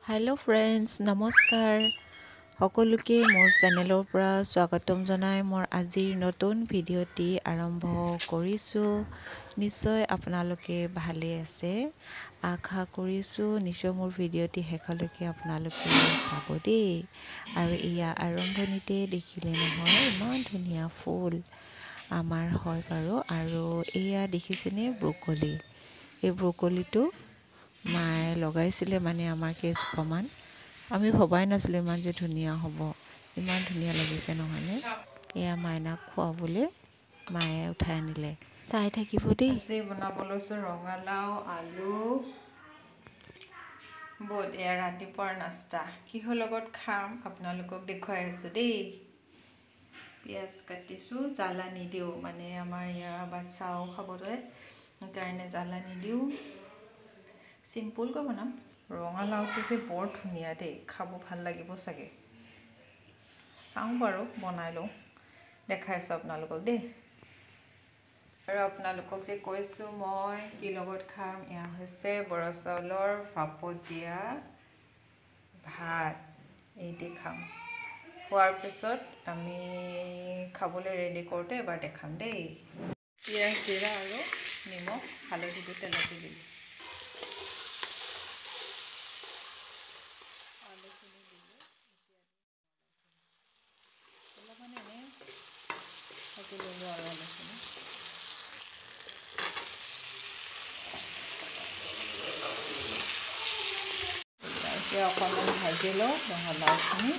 Hello' friends, নমস্কাৰ। সকলোকে মোৰ চেনেলৰ পৰা স্বাগতম জনাই মোৰ আজিৰ নতুন ভিডিঅ'টি আৰম্ভ কৰিছোঁ। নিশ্চয় আপোনালোকে ভালে আছে। আশা কৰিছোঁ নিশ্চয় মোৰ ভিডিঅ'টি শেষলৈকে আপোনালোকে চাব দেই। আৰু এয়া আৰম্ভণিতে দেখিলে নহয়, ইমান ধুনীয়া ফুল আমাৰ হয় বাৰু। আৰু এয়া দেখিছেনে ব্ৰকলি। এই ব্ৰকলিটো মায়ে লগাইছিলে মানে আমাৰ কেইজোপামান। আমি ভবাই নাছিলোঁ ইমান যে ধুনীয়া হ'ব। ইমান ধুনীয়া লাগিছে নহয়নে? এয়া মাইনাক খুৱাবলৈ মায়ে উঠাই আনিলে। চাই থাকিব দেই। আজি বনাব লৈছোঁ ৰঙালাও, আলু, বুট। এয়া ৰাতিপুৱাৰ নাস্তা। কিহৰ লগত খাম আপোনালোকক দেখুৱাই আছোঁ দেই। পিঁয়াজ কাটিছোঁ, জ্বালা নিদিওঁ মানে আমাৰ ইয়াৰ বাচ্ছাও খাবলৈ, সেইকাৰণে জ্বালা নিদিওঁ। চিম্পুলকৈ বনাম। ৰঙালাওটো যে বৰ ধুনীয়া দেই, খাব ভাল লাগিব চাগে। চাওঁ বাৰু, বনাই লওঁ, দেখাইছোঁ আপোনালোকক দেই। আৰু আপোনালোকক যে কৈছোঁ মই কি লগত খাম, এয়া হৈছে বৰা চাউলৰ ভাপত দিয়া ভাত। এইটি খাম। খোৱাৰ পিছত আমি খাবলৈ ৰেডি কৰোঁতে এবাৰ দেখাম দেই। পিঁয়াজ, জিৰা আৰু নিমখ, হালধিটো তেলতে দিলোঁ। আলুখিনি দিলোঁ। অলপমান এনেই ভাজি ল'লোঁ আৰু আলুখিনি। এতিয়া অকণমান ভাজি লওঁ ৰঙালাওখিনি।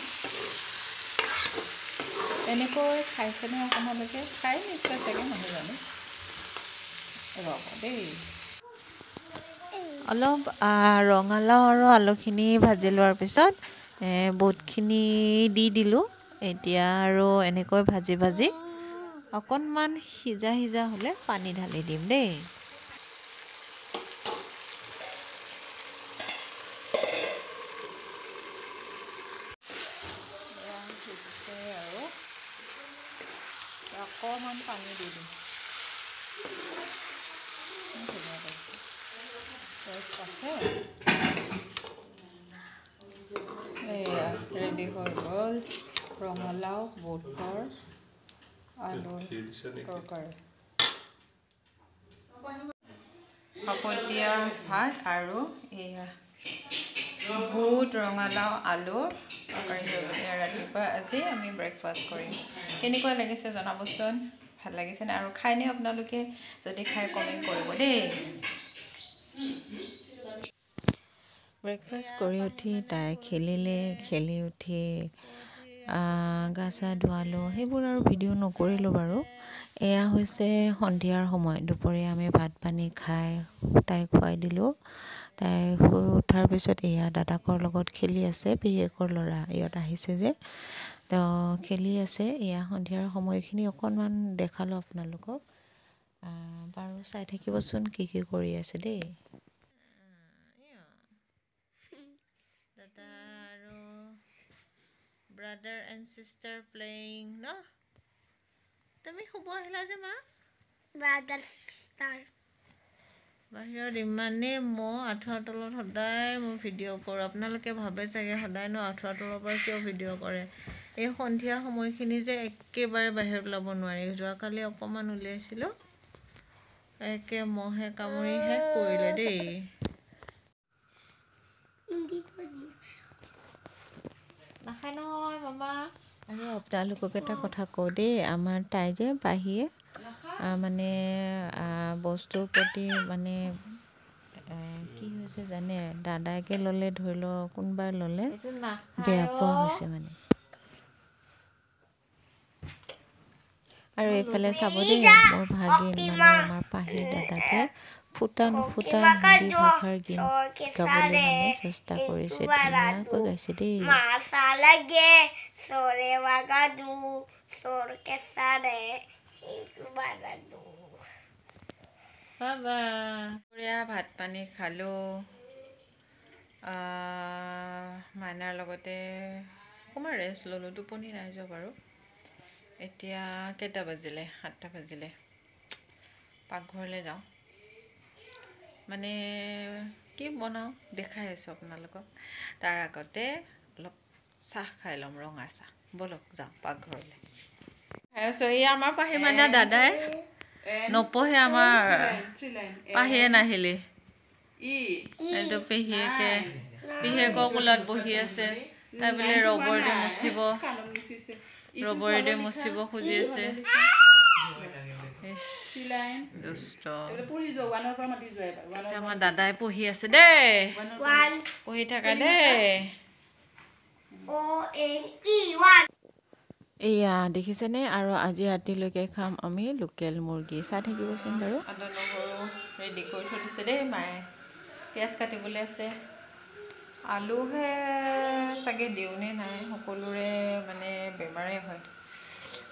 এনেকৈ খাইছেনে আপোনালোকে? খাই নিশ্চয় চাগে, নহয় জানো? ৰ'ব দেই। অলপ ৰঙালাও আৰু আলুখিনি ভাজি লোৱাৰ পিছত বুটখিনি দি দিলোঁ। এতিয়া আৰু এনেকৈ ভাজি ভাজি অকণমান সিজা হ'লে পানী ঢালি দিম দেই। সিজিছে আৰু অকণমান পানী দি দিম। ধুনীয়া পাইছোঁ, টেষ্ট আছে। এয়া ৰেডি হৈ গ'ল ৰঙালাও, বুটৰ, আলুৰ তৰকাৰী। ভাপত দিয়া ভাত আৰু এয়া বুট, ৰঙালাও, আলুৰ তৰকাৰী হৈ গ'ল। এয়া ৰাতিপুৱা আজি আমি ব্ৰেকফাষ্ট কৰিম। কেনেকুৱা লাগিছে জনাবচোন। ভাল লাগিছেনে? আৰু খায়নে আপোনালোকে? যদি খাই কমেণ্ট কৰিব দেই। ব্ৰেকফাষ্ট কৰি উঠি তাই খেলিলে, খেলি উঠি গা চা ধুৱালোঁ। সেইবোৰ আৰু ভিডিঅ' নকৰিলোঁ বাৰু। এয়া হৈছে সন্ধিয়াৰ সময়। দুপৰীয়া আমি ভাত পানী খাই তাইক খুৱাই দিলোঁ। তাই শুই উঠাৰ পিছত এয়া দাদাকৰ লগত খেলি আছে। পেহীয়েকৰ ল'ৰা ইয়াত আহিছে যে, তেওঁ খেলি আছে। এয়া সন্ধিয়াৰ সময়খিনি অকণমান দেখালোঁ আপোনালোকক। বাৰু চাই থাকিবচোন কি কৰি আছে দেই। দাদা আৰু ব্ৰাদাৰ এণ্ড চিষ্টাৰ প্লেয়িং ন? তুমি শুব আহিলা যে মা? Brother sister. বাহিৰত ইমানেই মহ, আঁঠুৱাৰ তলত সদায় মই ভিডিঅ' কৰোঁ। আপোনালোকে ভাবে চাগে সদায়নো আঁঠুৱাৰ তলৰ পৰা কিয় ভিডিঅ' কৰে। এই সন্ধিয়া সময়খিনি যে একেবাৰে বাহিৰত ওলাব নোৱাৰি। যোৱাকালি অকণমান উলিয়াইছিলোঁ, একে মহে কামুৰি শেষ কৰিলে দেই। নাখায় নহয় মামা। আৰু আপোনালোকক এটা কথা কওঁ দেই, আমাৰ তাই যে পাহিয়ে মানে বস্তুৰ প্ৰতি মানে কি হৈছে জানে, দাদাকে ল'লে ধৰি লওক, কোনোবাই ল'লে বেয়া পোৱা হৈছে মানে। আৰু এইফালে চাব দেই, মোৰ ভাগিন মানে আমাৰ পাহিৰ দাদাকে ফুটা নুফুটা হিন্দী ভাষাৰ গীত গাবলৈ মানে চেষ্টা কৰিছে। ধুনীয়াকৈ গাইছে দেই। দুপৰীয়া ভাত পানী খালোঁ। মাইনাৰ লগতে অকণমান ৰেষ্ট ল'লোঁ। টোপনি নাই যোৱা বাৰু। এতিয়া কেইটা বাজিলে? 7টা বাজিলে। পাকঘৰলৈ যাওঁ। মানে কি বনাওঁ দেখাই আছোঁ আপোনালোকক তাৰ আগতে অলপ চাহ খাই ল'ম ৰঙা চাহ ব'লক যাওঁ পাকঘৰলৈ এই আমাৰ পাহি মানে দাদাই নপঢ়ে আমাৰ পাহিয়ে নাহিলে এইটো পেহীয়েকৰ কোলাত বহি আছে তাই বোলে ৰবৰেদি মুচিব খুজি আছে দুষ্ট আমাৰ দাদাই পঢ়ি আছে দেই পঢ়ি থাকা দেই এয়া দেখিছেনে আৰু আজি ৰাতিলৈকে খাম আমি লোকেল মুৰ্গী চাই থাকিবচোন বাৰু আদা নহৰু ৰেডি কৰি থৈ দিছে দেই মায়ে পিঁয়াজ কাটিবলৈ আছে আলুহে চাগে দিওঁনে নাই সকলোৰে মানে বেমাৰে হয়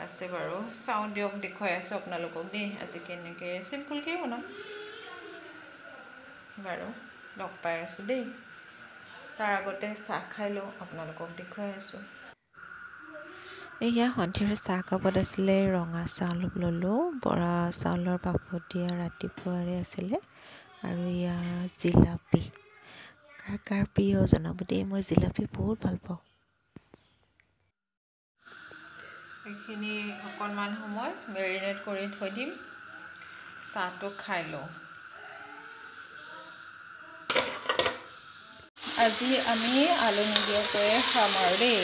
আছে বাৰু চাওঁ দিয়ক দেখুৱাই আছোঁ আপোনালোকক দেই আজি কেনেকৈ চিম্পুলকৈ বনাম বাৰু লগ পাই আছোঁ দেই তাৰ আগতে চাহ খাই লওঁ আপোনালোকক দেখুৱাই আছোঁ এয়া সন্ধিয়াৰ চাহ কাপত আছিলে ৰঙা চাউল ল'লোঁ বৰা চাউলৰ পাপত দিয়া ৰাতিপুৱাৰে আছিলে আৰু এয়া জিলাপি কাৰ প্ৰিয় জনাব দেই মই জিলাপি বহুত ভাল পাওঁ এইখিনি অকণমান সময় মেৰিনেট কৰি থৈ দিম চাহটো খাই লওঁ আজি আমি আলু নিদিয়াকৈয়ে খাম আৰু দেই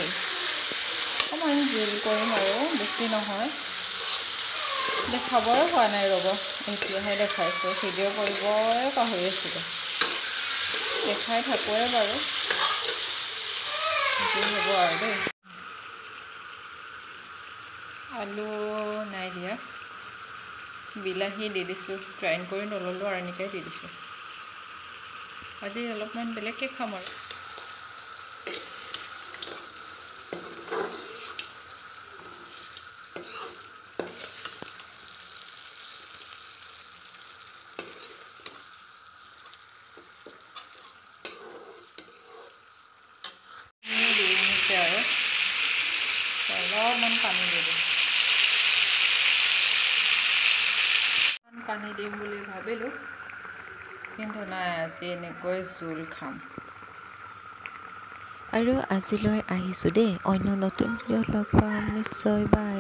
অকণমান জোল কৰিম আৰু বেছি নহয় দেখাবই হোৱা নাই ৰ'ব এতিয়াহে দেখাইছোঁ ভিডিঅ' কৰিবই পাহৰি আছিলোঁ দেখাই থাকোঁৱে বাৰু হ'ব আৰু দেই আলু নাই দিয়া বিলাহী দি দিছোঁ গ্ৰাইণ্ড কৰি নল'লোঁ আৰু এনেকৈ দি দিছোঁ আজি অলপমান বেলেগকৈ খাম আৰু অলপমান পানী দি দিম পানী দিম বুলি ভাবিলোঁ কিন্তু নাই আজি এনেকৈ জোল খাম আৰু আজিলৈ আহিছোঁ দেই অন্য নতুন ভিডিঅ'ত লগ পাম নিশ্চয় বাই